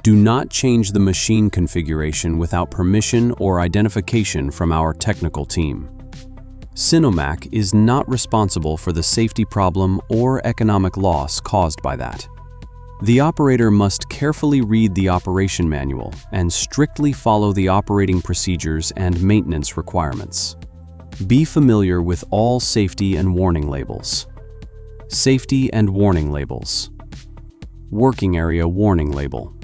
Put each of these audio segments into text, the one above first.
Do not change the machine configuration without permission or identification from our technical team. Sinomac is not responsible for the safety problem or economic loss caused by that. The operator must carefully read the operation manual and strictly follow the operating procedures and maintenance requirements. Be familiar with all safety and warning labels. Safety and warning labels. Working area warning label.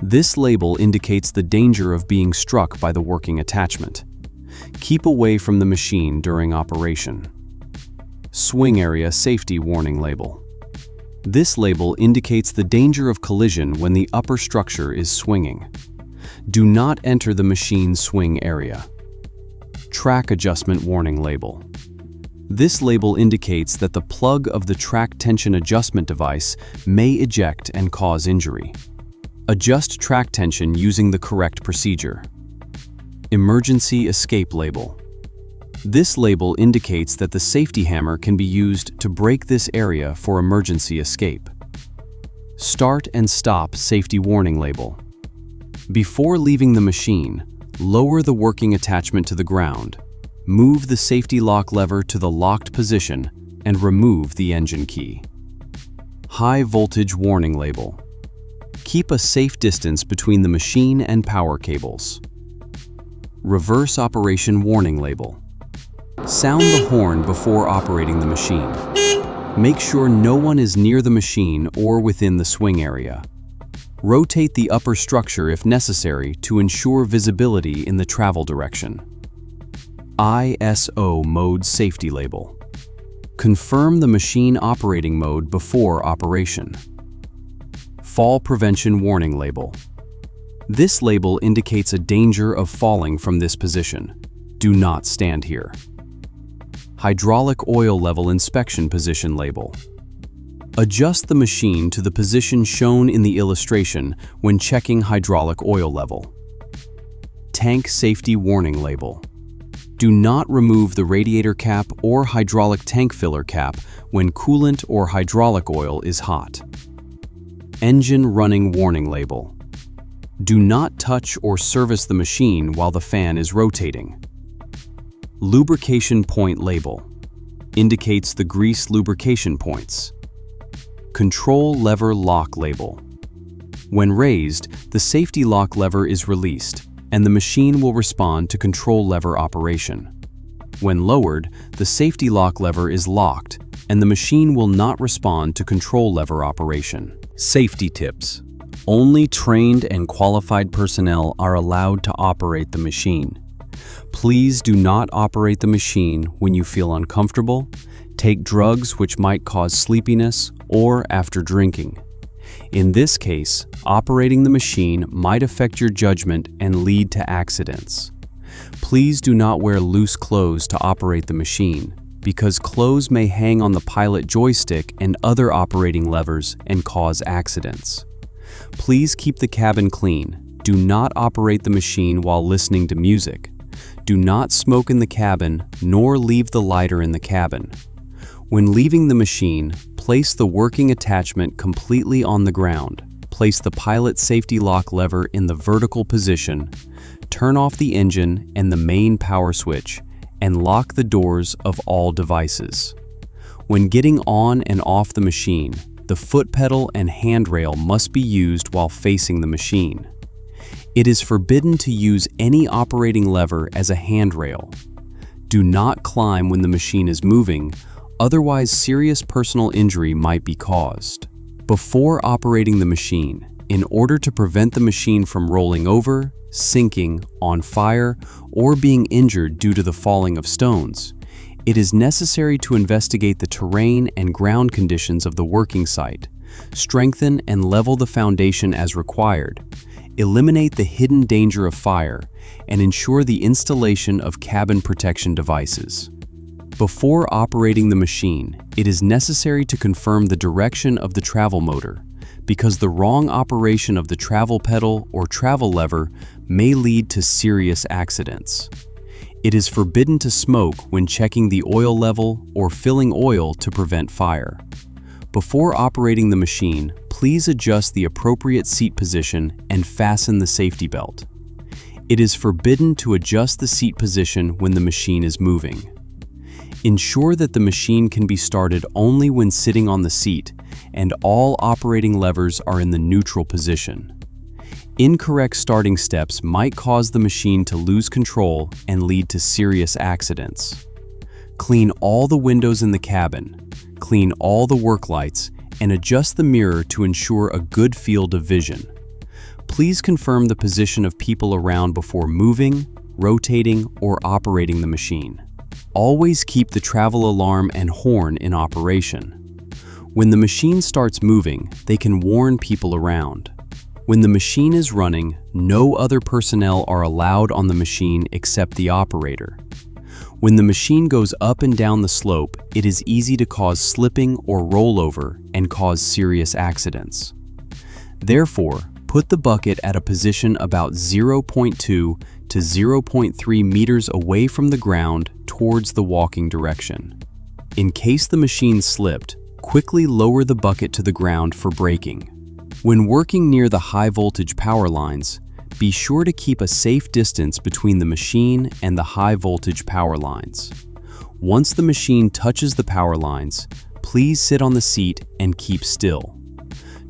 This label indicates the danger of being struck by the working attachment. Keep away from the machine during operation. Swing area safety warning label. This label indicates the danger of collision when the upper structure is swinging. Do not enter the machine's swing area. Track adjustment warning label. This label indicates that the plug of the track tension adjustment device may eject and cause injury. Adjust track tension using the correct procedure. Emergency escape label. This label indicates that the safety hammer can be used to break this area for emergency escape. Start and stop safety warning label. Before leaving the machine, lower the working attachment to the ground, move the safety lock lever to the locked position, and remove the engine key. High voltage warning label. Keep a safe distance between the machine and power cables. Reverse operation warning label. Sound the horn before operating the machine. Make sure no one is near the machine or within the swing area. Rotate the upper structure if necessary to ensure visibility in the travel direction. ISO mode safety label. Confirm the machine operating mode before operation. Fall prevention warning label. This label indicates a danger of falling from this position. Do not stand here. Hydraulic oil level inspection position label. Adjust the machine to the position shown in the illustration when checking hydraulic oil level. Tank safety warning label. Do not remove the radiator cap or hydraulic tank filler cap when coolant or hydraulic oil is hot. Engine running warning label. Do not touch or service the machine while the fan is rotating. Lubrication point label. Indicates the grease lubrication points. Control lever lock label. When raised, the safety lock lever is released, and the machine will respond to control lever operation. When lowered, the safety lock lever is locked, and the machine will not respond to control lever operation. Safety tips. Only trained and qualified personnel are allowed to operate the machine. Please do not operate the machine when you feel uncomfortable, take drugs which might cause sleepiness, or after drinking. In this case, operating the machine might affect your judgment and lead to accidents. Please do not wear loose clothes to operate the machine, because clothes may hang on the pilot joystick and other operating levers and cause accidents. Please keep the cabin clean. Do not operate the machine while listening to music. Do not smoke in the cabin, nor leave the lighter in the cabin. When leaving the machine, place the working attachment completely on the ground. Place the pilot safety lock lever in the vertical position. Turn off the engine and the main power switch, and lock the doors of all devices. When getting on and off the machine, the foot pedal and handrail must be used while facing the machine. It is forbidden to use any operating lever as a handrail. Do not climb when the machine is moving, otherwise serious personal injury might be caused. Before operating the machine, in order to prevent the machine from rolling over, sinking, on fire, or being injured due to the falling of stones, it is necessary to investigate the terrain and ground conditions of the working site, strengthen and level the foundation as required, eliminate the hidden danger of fire, and ensure the installation of cabin protection devices. Before operating the machine, it is necessary to confirm the direction of the travel motor, because the wrong operation of the travel pedal or travel lever may lead to serious accidents. It is forbidden to smoke when checking the oil level or filling oil to prevent fire. Before operating the machine, please adjust the appropriate seat position and fasten the safety belt. It is forbidden to adjust the seat position when the machine is moving. Ensure that the machine can be started only when sitting on the seat and all operating levers are in the neutral position. Incorrect starting steps might cause the machine to lose control and lead to serious accidents. Clean all the windows in the cabin, clean all the work lights, and adjust the mirror to ensure a good field of vision. Please confirm the position of people around before moving, rotating, or operating the machine. Always keep the travel alarm and horn in operation. When the machine starts moving, they can warn people around. When the machine is running, no other personnel are allowed on the machine except the operator. When the machine goes up and down the slope, it is easy to cause slipping or rollover and cause serious accidents. Therefore, put the bucket at a position about 0.2 to 0.3 meters away from the ground towards the walking direction. In case the machine slipped, quickly lower the bucket to the ground for braking. When working near the high-voltage power lines, be sure to keep a safe distance between the machine and the high-voltage power lines. Once the machine touches the power lines, please sit on the seat and keep still.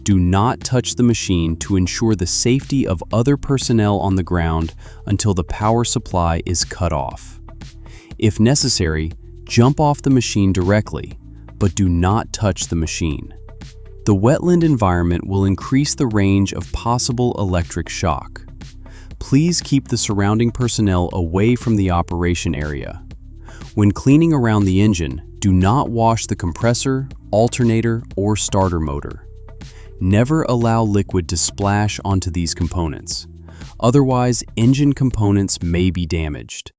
Do not touch the machine to ensure the safety of other personnel on the ground until the power supply is cut off. If necessary, jump off the machine directly, but do not touch the machine. The wetland environment will increase the range of possible electric shock. Please keep the surrounding personnel away from the operation area. When cleaning around the engine, do not wash the compressor, alternator, or starter motor. Never allow liquid to splash onto these components. Otherwise, engine components may be damaged.